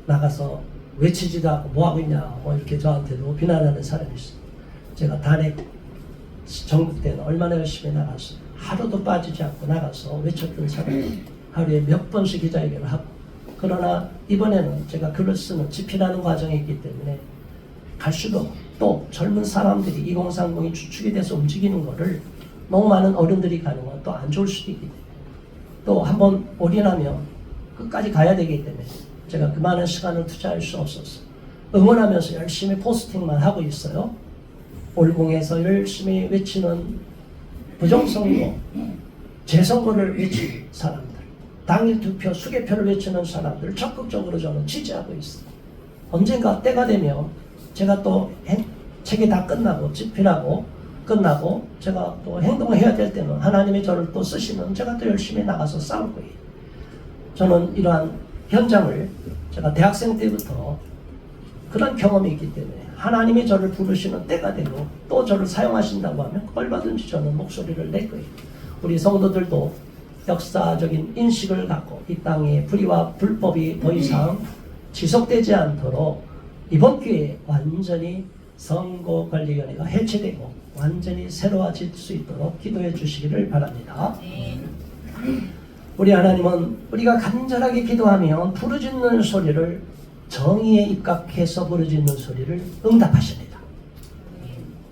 나가서 외치지도 않고 뭐하고 있냐 이렇게 저한테도 비난하는 사람이 있어요. 제가 단핵 전국 때는 얼마나 열심히 나가서 하루도 빠지지 않고 나가서 외쳤던 사람이 하루에 몇 번씩 기자회견을 하고, 그러나 이번에는 제가 글을 쓰는 집필하는 과정이 있기 때문에 갈 수도 없고, 또 젊은 사람들이 2030이 주축이 돼서 움직이는 거를 너무 많은 어른들이 가는 건 또 안 좋을 수도 있기 때문에, 또 한번 올인하면 끝까지 가야 되기 때문에 제가 그 많은 시간을 투자할 수 없었어요. 응원하면서 열심히 포스팅만 하고 있어요. 올공에서 열심히 외치는 부정선거, 재선거를 외치는 사람들, 당일 투표, 수개표를 외치는 사람들을 적극적으로 저는 지지하고 있어요. 언젠가 때가 되면 제가 또 책이 다 끝나고 집필하고 끝나고 제가 또 행동을 해야 될 때는 하나님이 저를 또 쓰시면 제가 또 열심히 나가서 싸울 거예요. 저는 이러한 현장을 제가 대학생 때부터 그런 경험이 있기 때문에 하나님이 저를 부르시는 때가 되고 또 저를 사용하신다고 하면 얼마든지 저는 목소리를 낼 거예요. 우리 성도들도 역사적인 인식을 갖고 이 땅에 불의와 불법이 더 이상 지속되지 않도록 이번 기회에 완전히 선거관리위원회가 해체되고 완전히 새로워질 수 있도록 기도해 주시기를 바랍니다. 우리 하나님은 우리가 간절하게 기도하면 부르짖는 소리를, 정의에 입각해서 부르짖는 소리를 응답하십니다.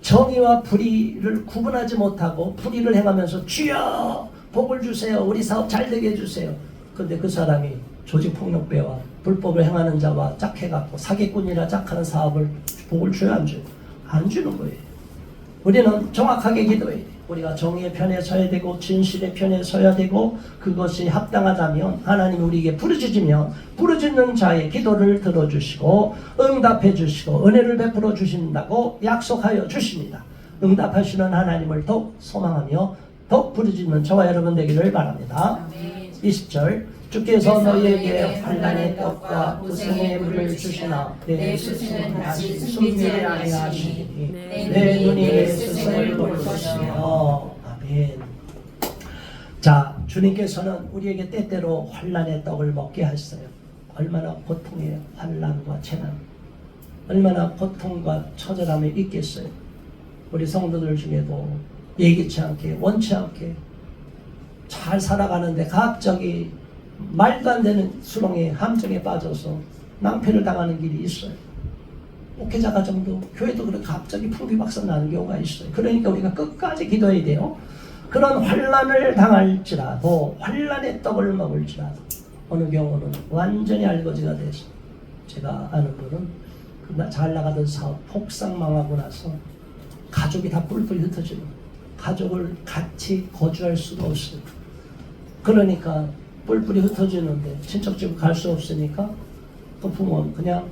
정의와 불의를 구분하지 못하고 불의를 행하면서 주여 복을 주세요, 우리 사업 잘 되게 해주세요. 근데 그 사람이 조직폭력배와 불법을 행하는 자와 짝해갖고 사기꾼이라 짝하는 사업을 복을 줘야 안 줘요. 안 주는 거예요. 우리는 정확하게 기도해야 돼요. 우리가 정의의 편에 서야 되고 진실의 편에 서야 되고 그것이 합당하다면 하나님이 우리에게 부르짖으면 부르짖는 자의 기도를 들어주시고 응답해 주시고 은혜를 베풀어 주신다고 약속하여 주십니다. 응답하시는 하나님을 더욱 소망하며 더욱 부르짖는 저와 여러분 되기를 바랍니다. 20절 주께서 너희에게 환난의 떡과 고생의 물을 주시나 내 스승은 다시 숨지 아니하시니 내 눈이 내 스승을 볼 것이며. 아멘. 자, 주님께서는 우리에게 때때로 환난의 떡을 먹게 하셨어요. 얼마나 고통이에요. 환난과 재난, 얼마나 고통과 처절함이 있겠어요. 우리 성도들 중에도 예기치 않게 원치 않게 잘 살아가는데 갑자기 말도 안 되는 수렁에 함정에 빠져서 낭패를 당하는 길이 있어요. 목회자 가정도 교회도 그렇게 갑자기 풍비박산 나는 경우가 있어요. 그러니까 우리가 끝까지 기도해야 돼요. 그런 환난을 당할지라도 환난의 떡을 먹을지라도 어느 경우는 완전히 알거지가 돼서 제가 아는 분은 그 잘 나가던 사업 폭삭 망하고 나서 가족이 다 뿔뿔이 흩어지는, 가족을 같이 거주할 수도 없어요. 그러니까 뿔뿔이 흩어지는데 친척집 갈 수 없으니까 그 부모는 그냥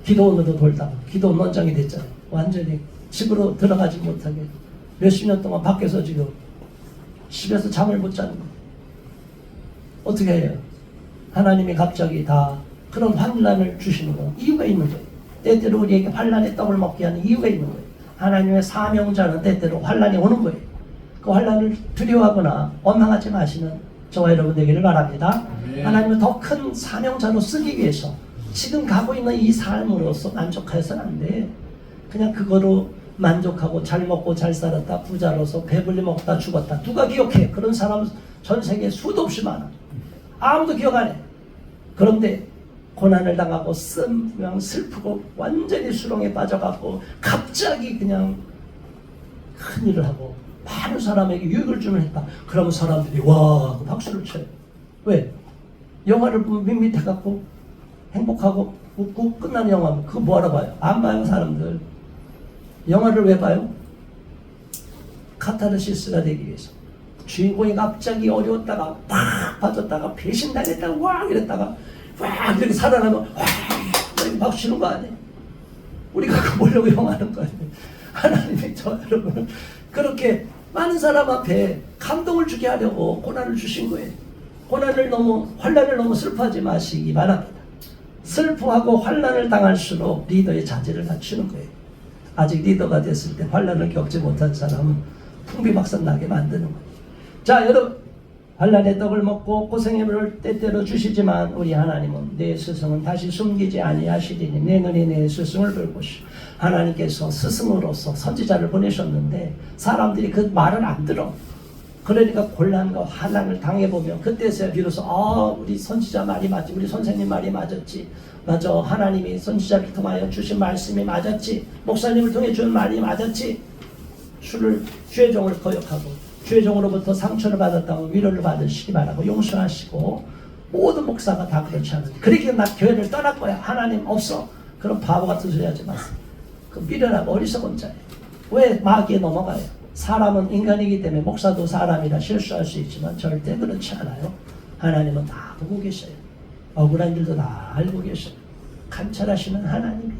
기도원으로 돌다가 기도원 원장이 됐잖아요. 완전히 집으로 들어가지 못하게 몇십 년 동안 밖에서 지금 집에서 잠을 못 자는 거예요. 어떻게 해요? 하나님이 갑자기 다 그런 환난을 주시는 건 이유가 있는 거예요. 때때로 우리에게 환난의 떡을 먹게 하는 이유가 있는 거예요. 하나님의 사명자는 때때로 환난이 오는 거예요. 그 환난을 두려워하거나 원망하지 마시는 저와 여러분 되기를 바랍니다. 하나님은 더 큰 사명자로 쓰기 위해서 지금 가고 있는 이 삶으로서 만족해서는 안 돼. 그냥 그거로 만족하고 잘 먹고 잘 살았다 부자로서 배불리 먹다 죽었다 누가 기억해? 그런 사람 전 세계에 수도 없이 많아. 아무도 기억 안 해. 그런데 고난을 당하고 그냥 슬프고 완전히 수렁에 빠져갖고 갑자기 그냥 큰일을 하고 많은 사람에게 유익을 주는 했다. 그러면 사람들이 와 박수를 쳐요. 왜? 영화를 보면 밋밋해갖고 행복하고 웃고 끝나는 영화면 그거 뭐하러 봐요? 안 봐요 사람들. 영화를 왜 봐요? 카타르시스가 되기 위해서. 주인공이 갑자기 어려웠다가 팍 빠졌다가 배신당했다가 와 이랬다가 와 이렇게 살아나면 와 이렇게 박수 치는 거 아니에요? 우리가 그거 보려고 영화하는 거 아니에요? 하나님이 저 여러분을 그렇게 많은 사람 앞에 감동을 주게 하려고 고난을 주신 거예요. 환난을 너무 슬퍼하지 마시기 바랍니다. 슬퍼하고 환난을 당할수록 리더의 자질을 갖추는 거예요. 아직 리더가 됐을 때 환난을 겪지 못한 사람은 풍비박산 나게 만드는 거예요. 자, 여러분, 환난의 떡을 먹고 고생의 물을 때때로 주시지만 우리 하나님은 내 스승은 다시 숨기지 아니하시리니 내 눈이 내 스승을 볼 것이요. 하나님께서 스승으로서 선지자를 보내셨는데 사람들이 그 말을 안 들어. 그러니까 곤란과 환난을 당해보면 그때서야 비로소 우리 선지자 말이 맞지, 우리 선생님 말이 맞았지, 맞아, 하나님이 선지자를 통하여 주신 말씀이 맞았지, 목사님을 통해 준 말이 맞았지. 주의 종을 거역하고 주의 종으로부터 상처를 받았다고 위로를 받으시기 바라고 용서하시고, 모든 목사가 다 그렇지 않은데 그렇게 나 교회를 떠날 거야, 하나님 없어, 그런 바보 같은 소리 하지 마세요. 그 미련하고 어리석은 자예요. 왜 마귀에 넘어가요? 사람은 인간이기 때문에 목사도 사람이라 실수할 수 있지만 절대 그렇지 않아요. 하나님은 다 보고 계셔요. 억울한 일도 다 알고 계셔요. 감찰하시는 하나님이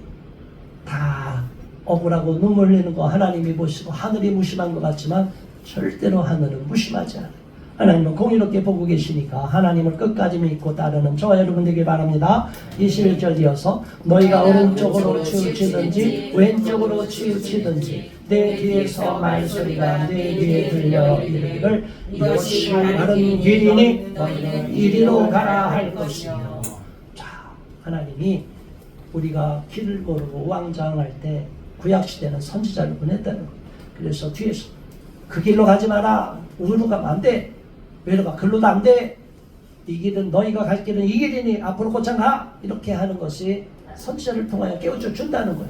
다 억울하고 눈물 흘리는 거 하나님이 보시고 하늘이 무심한 것 같지만 절대로 하늘은 무심하지 않아요. 하나님은 공의롭게 보고 계시니까 하나님을 끝까지 믿고 따르는 저와 여러분 되길 바랍니다. 21절 이어서 너희가 오른쪽으로 치우치든지 왼쪽으로 치우치든지 내 뒤에서 말소리가 내 귀에 들려 이르기를 이것이 바른 길이니 너희는 이리로 가라 할 것이며. 자, 하나님이 우리가 길을 모르고 왕장할 때 구약시대는 선지자를 보냈다는 거예요. 그래서 뒤에서 그 길로 가지 마라, 우리로 가면 안 돼, 외로 가, 글로도 안 돼, 이 길은 너희가 갈 길은 이 길이니 앞으로 곧장 가, 이렇게 하는 것이 선지자를 통하여 깨우쳐 준다는 거예요.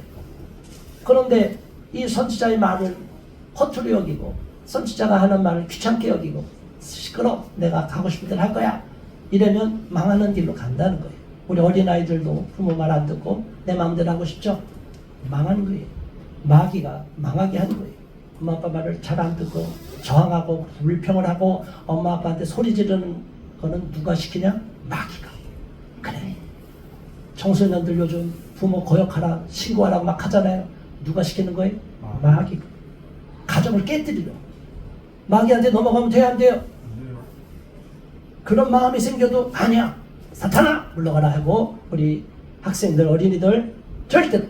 그런데 이 선지자의 말을 허투루 여기고 선지자가 하는 말을 귀찮게 여기고 시끄러, 내가 가고 싶은 대로 할 거야, 이러면 망하는 길로 간다는 거예요. 우리 어린아이들도 부모 말 안 듣고 내 마음대로 하고 싶죠? 망하는 거예요. 마귀가 망하게 하는 거예요. 엄마 아빠 말을 잘 안 듣고 저항하고 불평을 하고 엄마 아빠한테 소리 지르는 거는 누가 시키냐? 마귀가. 그래. 청소년들 요즘 부모 거역하라 신고하라고 막 하잖아요. 누가 시키는 거예요? 마귀가. 가정을 깨뜨리려. 마귀한테 넘어가면 돼야 안 돼요? 그런 마음이 생겨도 아니야. 사탄아 물러가라 하고 우리 학생들 어린이들 절대로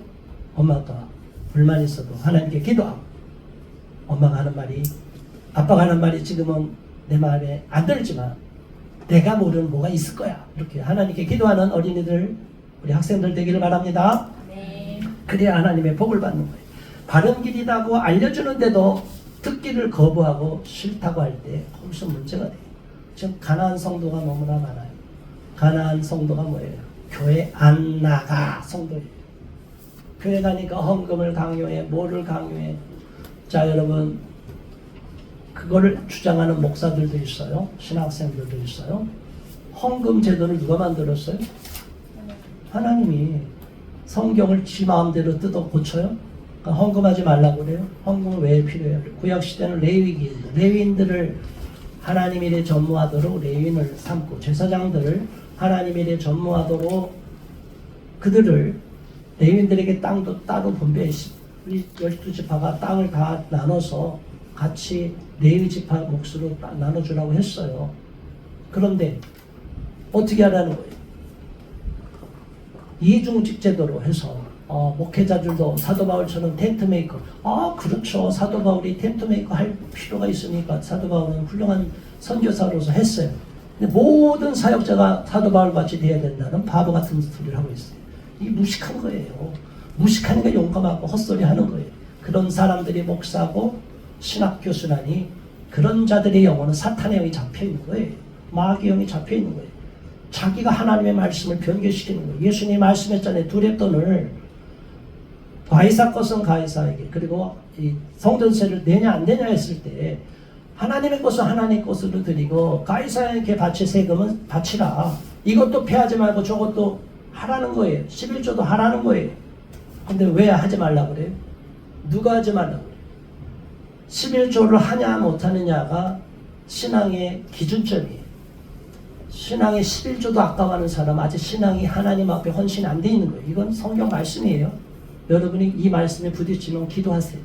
엄마 아빠 불만 있어도 하나님께 기도하고 엄마가 하는 말이 아빠가 하는 말이 지금은 내 마음에 안 들지만 내가 모르는 뭐가 있을 거야. 이렇게 하나님께 기도하는 어린이들 우리 학생들 되기를 바랍니다. 네. 그래야 하나님의 복을 받는 거예요. 바른 길이라고 알려주는데도 듣기를 거부하고 싫다고 할 때 거기서 문제가 돼요. 지금 가난한 성도가 너무나 많아요. 가난한 성도가 뭐예요? 교회 안 나가 성도예요. 교회 가니까 헌금을 강요해, 뭐를 강요해. 자 여러분, 그거를 주장하는 목사들도 있어요. 신학생들도 있어요. 헌금 제도를 누가 만들었어요? 하나님이. 성경을 지 마음대로 뜯어 고쳐요? 그러니까 헌금하지 말라고 그래요? 헌금은 왜 필요해요? 구약시대는 레위인들을 하나님 일에 전무하도록 레위인을 삼고 제사장들을 하나님 일에 전무하도록 그들을 레위인들에게 땅도 따로 분배했습니다. 우리 12지파가 땅을 다 나눠서 같이 레위지파 몫으로 나눠주라고 했어요. 그런데 어떻게 하라는 거예요? 이중직 제도로 해서 목회자들도 사도 바울처럼 텐트 메이커. 그렇죠. 사도 바울이 텐트 메이커 할 필요가 있으니까 사도 바울은 훌륭한 선교사로서 했어요. 근데 모든 사역자가 사도 바울 같이 돼야 된다는 바보 같은 소리를 하고 있어요. 이 무식한 거예요. 무식하니까 용감하고 헛소리 하는 거예요. 그런 사람들이 목사고 신학 교수라니 그런 자들의 영혼은 사탄의 영이 잡혀 있는 거예요. 마귀의 영이 잡혀 있는 거예요. 자기가 하나님의 말씀을 변개시키는 거예요. 예수님이 말씀했잖아요. 둘의 돈을 가이사 것은 가이사에게 그리고 이 성전세를 내냐 안 내냐 했을 때 하나님의 것은 하나님의 것으로 드리고 가이사에게 바칠 세금은 바치라. 이것도 패하지 말고 저것도 하라는 거예요. 11조도 하라는 거예요. 근데 왜 하지 말라고 그래요? 누가 하지 말라고 그래요? 11조를 하냐 못하느냐가 신앙의 기준점이에요. 신앙의 11조도 아까워하는 사람 아직 신앙이 하나님 앞에 헌신이 안 돼 있는 거예요. 이건 성경 말씀이에요. 여러분이 이 말씀에 부딪히면 기도하세요.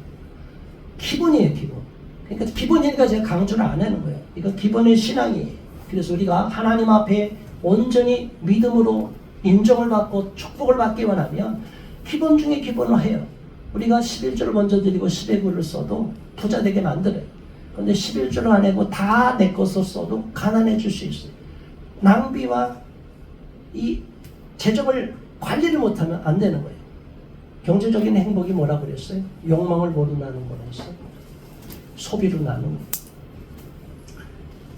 기본이에요, 기본. 그러니까 기본이니까 제가 강조를 안 하는 거예요. 이건 기본의 신앙이에요. 그래서 우리가 하나님 앞에 온전히 믿음으로 인정을 받고 축복을 받기 원하면 기본 중에 기본을 해요. 우리가 11조를 먼저 드리고 10의 불을 써도 부자 되게 만들어요. 그런데 11조를 안 하고 다 내 것을 써도 가난해질 수 있어요. 낭비와 이 재정을 관리를 못하면 안 되는 거예요. 경제적인 행복이 뭐라고 그랬어요? 욕망을 뭐로 나눈 거라 했어요? 소비로 나눈 거예요.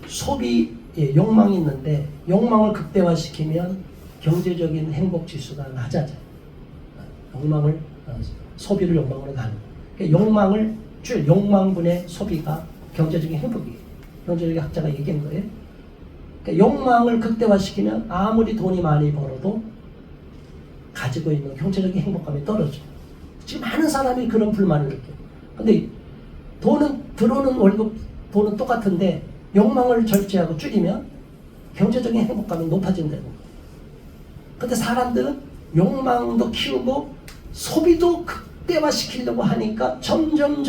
소비에 욕망이 있는데 욕망을 극대화시키면 경제적인 행복 지수가 낮아져요. 욕망을 소비를 욕망으로 나누는 거예요. 그러니까 욕망을 욕망분의 소비가 경제적인 행복이에요. 경제적인 학자가 얘기한 거예요. 그러니까 욕망을 극대화시키면 아무리 돈이 많이 벌어도 가지고 있는 경제적인 행복감이 떨어져요. 지금 많은 사람이 그런 불만을 느껴요. 근데 돈은 들어오는 월급 돈은 똑같은데 욕망을 절제하고 줄이면 경제적인 행복감이 높아진다는 거예요. 근데 사람들은 욕망도 키우고 소비도 극대화시키려고 하니까 점점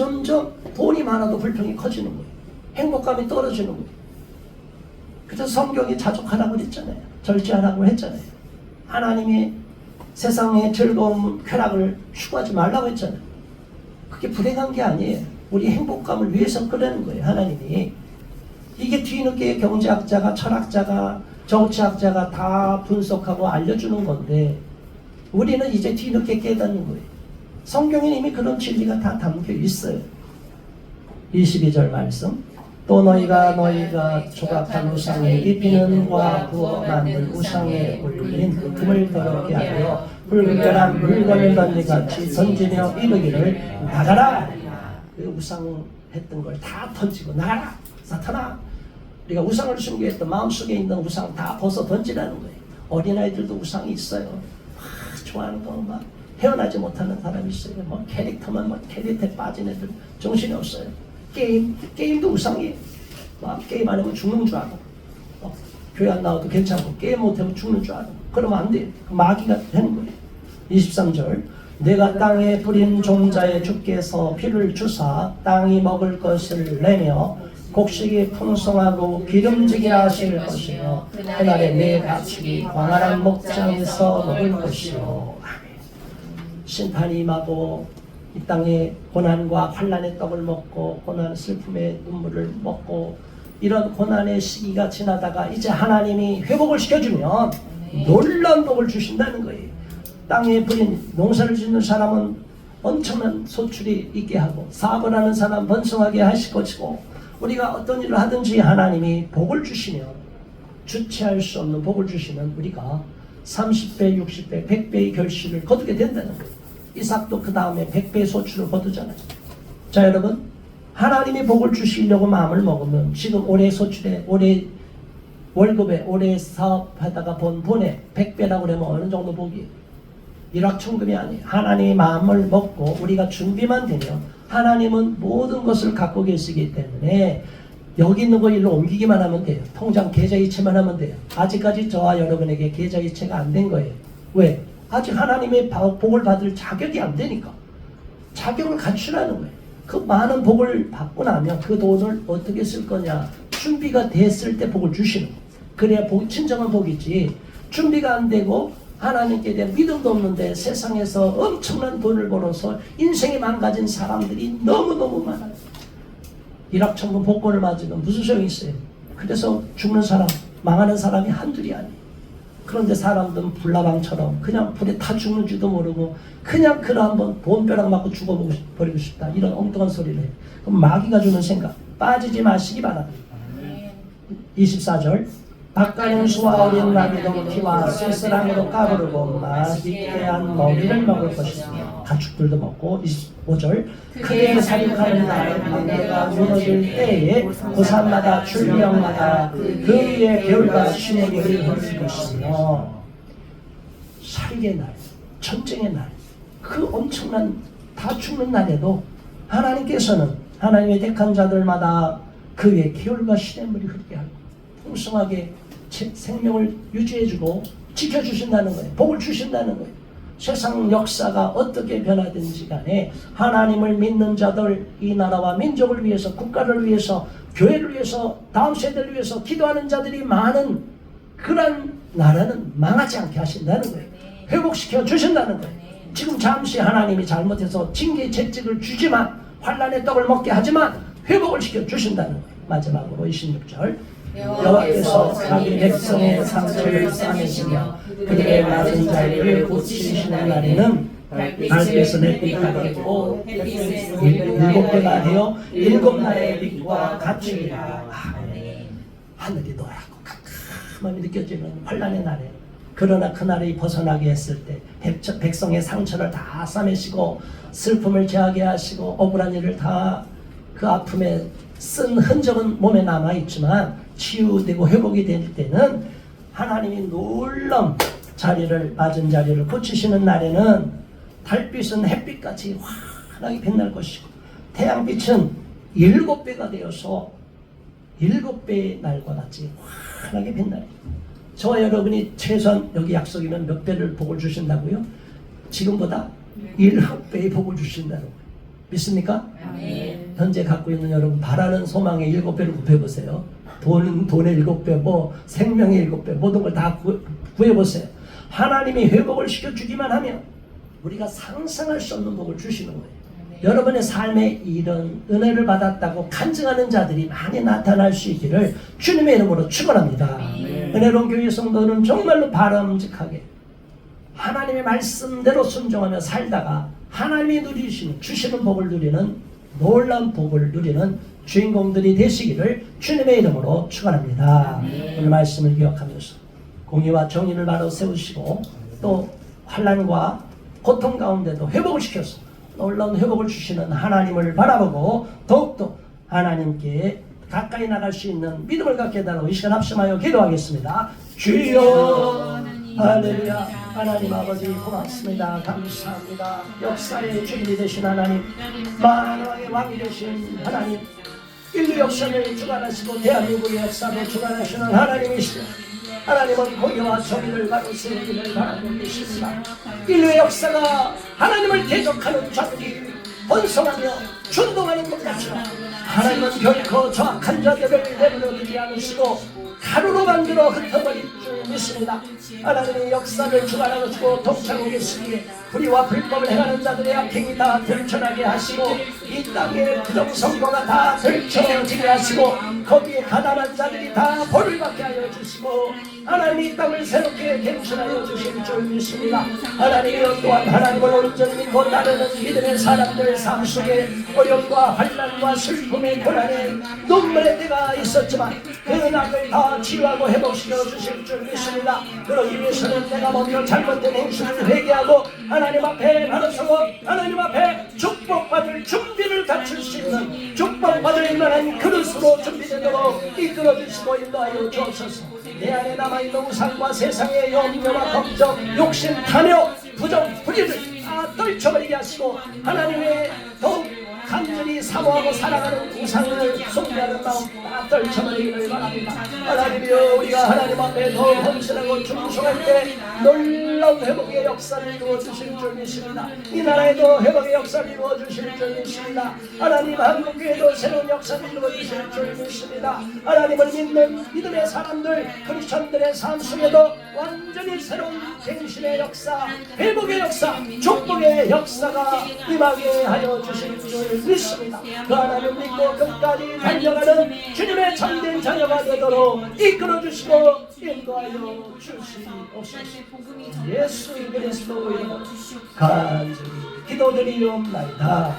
돈이 많아도 불평이 커지는 거예요. 행복감이 떨어지는 거예요. 그래서 성경이 자족하라고 했잖아요. 절제하라고 했잖아요. 하나님이 세상의 즐거움, 쾌락을 추구하지 말라고 했잖아요. 그게 불행한 게 아니에요. 우리 행복감을 위해서 그러는 거예요. 하나님이. 이게 뒤늦게 경제학자가, 철학자가, 정치학자가 다 분석하고 알려주는 건데 우리는 이제 뒤늦게 깨닫는 거예요. 성경에 이미 그런 진리가 다 담겨 있어요. 22절 말씀. 또 너희가 조각한 우상에 입히는 과 부어 만든 우상에 올린 그 금을 더럽게 하여 불결한 물건을 던지같이 던지며 이르기를 나가라. 그 우상했던 걸 다 던지고 나가라. 사탄아. 우리가 우상을 숭배했던 마음속에 있는 우상 다 벗어 던지라는 거예요. 어린아이들도 우상이 있어요. 좋아하는 거 막 헤어나지 못하는 사람이 있어요. 뭐 캐릭터만 뭐 캐릭터에 빠진 애들 정신이 없어요. 게임도 우상이에요. 게임 안 하면 죽는 줄 알고, 교회 안 나와도 괜찮고 게임 못하면 죽는 줄 알고, 그러면 안 돼요. 마귀가 되는 거예요. 23절, 내가 땅에 뿌린 종자에 주께서 피를 주사 땅이 먹을 것을 내며 곡식이 풍성하고 기름지게 하실 것이며 그날에 내 가축이 광활한 목장에서 먹을 것이요. 아멘. 심판이 임하고 이 땅에 고난과 환난의 떡을 먹고 고난 슬픔의 눈물을 먹고 이런 고난의 시기가 지나다가 이제 하나님이 회복을 시켜주면 놀라운 복을 주신다는 거예요. 땅에 뿌린 농사를 짓는 사람은 엄청난 소출이 있게 하고 사업을 하는 사람 번성하게 하실 것이고, 우리가 어떤 일을 하든지 하나님이 복을 주시면, 주체할 수 없는 복을 주시면 우리가 30배, 60배, 100배의 결실을 거두게 된다는 거예요. 이삭도 그 다음에 100배의 소출을 거두잖아요. 자, 여러분, 하나님이 복을 주시려고 마음을 먹으면 지금 올해 소출에, 올해 월급에, 올해 사업하다가 번 돈에 100배라고 그러면 어느 정도 복이에요? 일확천금이 아니에요. 하나님이 마음을 먹고 우리가 준비만 되면 하나님은 모든 것을 갖고 계시기 때문에 여기 있는 거 일로 옮기기만 하면 돼요. 통장 계좌이체만 하면 돼요. 아직까지 저와 여러분에게 계좌이체가 안 된 거예요. 왜? 아직 하나님의 복을 받을 자격이 안 되니까. 자격을 갖추라는 거예요. 그 많은 복을 받고 나면 그 돈을 어떻게 쓸 거냐, 준비가 됐을 때 복을 주시는 거예요. 그래야 진정한 복이지, 준비가 안 되고 하나님께 대한 믿음도 없는데 세상에서 엄청난 돈을 벌어서 인생이 망가진 사람들이 너무너무 많아요. 일확천금 복권을 맞으면 무슨 소용이 있어요? 그래서 죽는 사람, 망하는 사람이 한둘이 아니에요. 그런데 사람들은 불나방처럼 그냥 불에 타 죽는 줄도 모르고 그냥 그러 한번 돈벼락 맞고 죽어버리고 싶다, 이런 엉뚱한 소리를 해요. 그럼 마귀가 주는 생각 빠지지 마시기 바랍니다. 24절, 박가령수와 어린 나비도 피와 쓸쓸함으로 까부르고 맛있게 한 먹이를 먹을 것이며 가축들도 먹고. 25절, 크게 사륙하는 날에 방대가 무너질 때에 고산마다 출병마다 그 위에 겨울과 시내물이 흐를 것이며. 살기의 날, 전쟁의 날, 그 엄청난 다 죽는 날에도 하나님께서는 하나님의 택한 자들마다 그 위에 겨울과 시내물이 흐르게 하고 풍성하게 생명을 유지해주고 지켜주신다는 거예요. 복을 주신다는 거예요. 세상 역사가 어떻게 변하든지 간에 하나님을 믿는 자들, 이 나라와 민족을 위해서, 국가를 위해서, 교회를 위해서, 다음 세대를 위해서 기도하는 자들이 많은 그런 나라는 망하지 않게 하신다는 거예요. 회복시켜 주신다는 거예요. 지금 잠시 하나님이 잘못해서 징계 채찍을 주지만, 환난의 떡을 먹게 하지만 회복을 시켜 주신다는 거예요. 마지막으로 26절, 여호와께서 자기 백성의 상처를 싸매시며 그들의 맞은 자리를 고치시는 날에는 달빛에서 넷빛 가겠고 일곱 배가 되어 일곱 나라의 빛과 같으리라. 하늘이 노랗고 캄캄함이 느껴지는 환난의 날에, 그러나 그날이 벗어나게 했을 때 백성의 상처를 다 싸매시고 슬픔을 제하게 하시고 억울한 일을 다 그 아픔에 쓴 흔적은 몸에 남아있지만 치유되고 회복이 될 때는 하나님이 놀라운 자리를, 맞은 자리를 고치시는 날에는 달빛은 햇빛같이 환하게 빛날 것이고 태양빛은 7배가 되어서 7배의 날과 같이 환하게 빛나요. 저와 여러분이 최소한 여기 약속이면 몇 배를 복을 주신다고요? 지금보다 7배의 복을 주신다는 거예요. 믿습니까? 아멘. 현재 갖고 있는 여러분 바라는 소망의 7배를 곱해보세요. 돈의 7배, 뭐 생명의 7배, 모든 걸 다 구해보세요. 하나님이 회복을 시켜주기만 하면 우리가 상상할 수 없는 복을 주시는 거예요. 여러분의 삶에 이런 은혜를 받았다고 간증하는 자들이 많이 나타날 수 있기를 주님의 이름으로 축원합니다. 은혜로운 교회 성도는 정말로 바람직하게 하나님의 말씀대로 순종하며 살다가 하나님이 누리시는, 주시는 복을 누리는, 놀라운 복을 누리는 주인공들이 되시기를 주님의 이름으로 축원합니다. 오늘 말씀을 기억하면서 공의와 정의를 바로 세우시고 또 환난과 고통 가운데도 회복을 시켜서 놀라운 회복을 주시는 하나님을 바라보고 더욱더 하나님께 가까이 나갈 수 있는 믿음을 갖게 해달라고 이 시간 합심하여 기도하겠습니다. 주여, 할렐루야. 하나님 아버지 고맙습니다. 감사합니다. 역사의 주인이 되신 하나님, 만왕의 왕이 되신 하나님, 인류 역사를 주관하시고 대한민국의 역사도 주관하시는 하나님이시죠. 하나님은 공의와 정의를 바로 세우기를 바라고 계십니다. 인류의 역사가 하나님을 대적하는 자들이 번성하며 준동하는 것 같지만 하나님은 결코 정확한 자들을 내버려두지 않으시고 가루로 만들어 흩어버릴 줄 믿습니다. 하나님의 역사를 주관하시고 통치하고 계시기에 불의와 불법을 행하는 자들의 악행이 다 들춰나게 하시고 이 땅의 부정선거가 다 들춰지게 하시고 거기에 가난한 자들이 다 벌을 받게 하여 주시고 하나님 이 땅을 새롭게 갱신하여 주실 줄 믿습니다. 하나님이여 또한 하나님을 온전히 믿고 따르는 믿음의 사람들 삶 속에 어려움과 환난과 슬픔의 고난에 눈물의 때가 있었지만 그 낙을 다 치유하고 회복시켜 주실 줄 믿습니다. 그러기 위해서는 내가 먼저 잘못된 행실을 회개하고 하나님 앞에 나서고 하나님 앞에 축복받을 준비를 갖출 수 있는 축복받을 만한 그릇으로 준비되도록 이끌어주시고 인도하여 주옵소서. 내 안에 남아있는 우상과 세상의 염려와 걱정, 욕심, 탐욕, 부정, 불의를 다 떨쳐버리게 하시고 하나님의 더욱 간절히 사모하고 사랑하는 우상을 숭배하는 마음 다 떨쳐버리기를 바랍니다. 하나님이여 우리가 하나님 앞에 더 헌신하고 충성할 때 놀라운 회복의 역사를 이루어주실 줄 믿습니다. 이 나라에도 회복의 역사를 이루어주실 줄 믿습니다. 하나님 한국교회도 새로운 역사를 이루어주실 줄 믿습니다. 하나님을 믿는 믿음의 사람들 크리스천들의 삶 속에도 완전히 새로운 갱신의 역사, 회복의 역사, 축복의 역사가 임하게 하여 주실 줄 믿습니다. 그 하나님 믿고 끝까지 달려가는 주님의 참된 자녀가 되도록 이끌어주시고 인도하여 주시옵소서. 예수 그리스도 이름으로 간절히 기도드리옵나이다.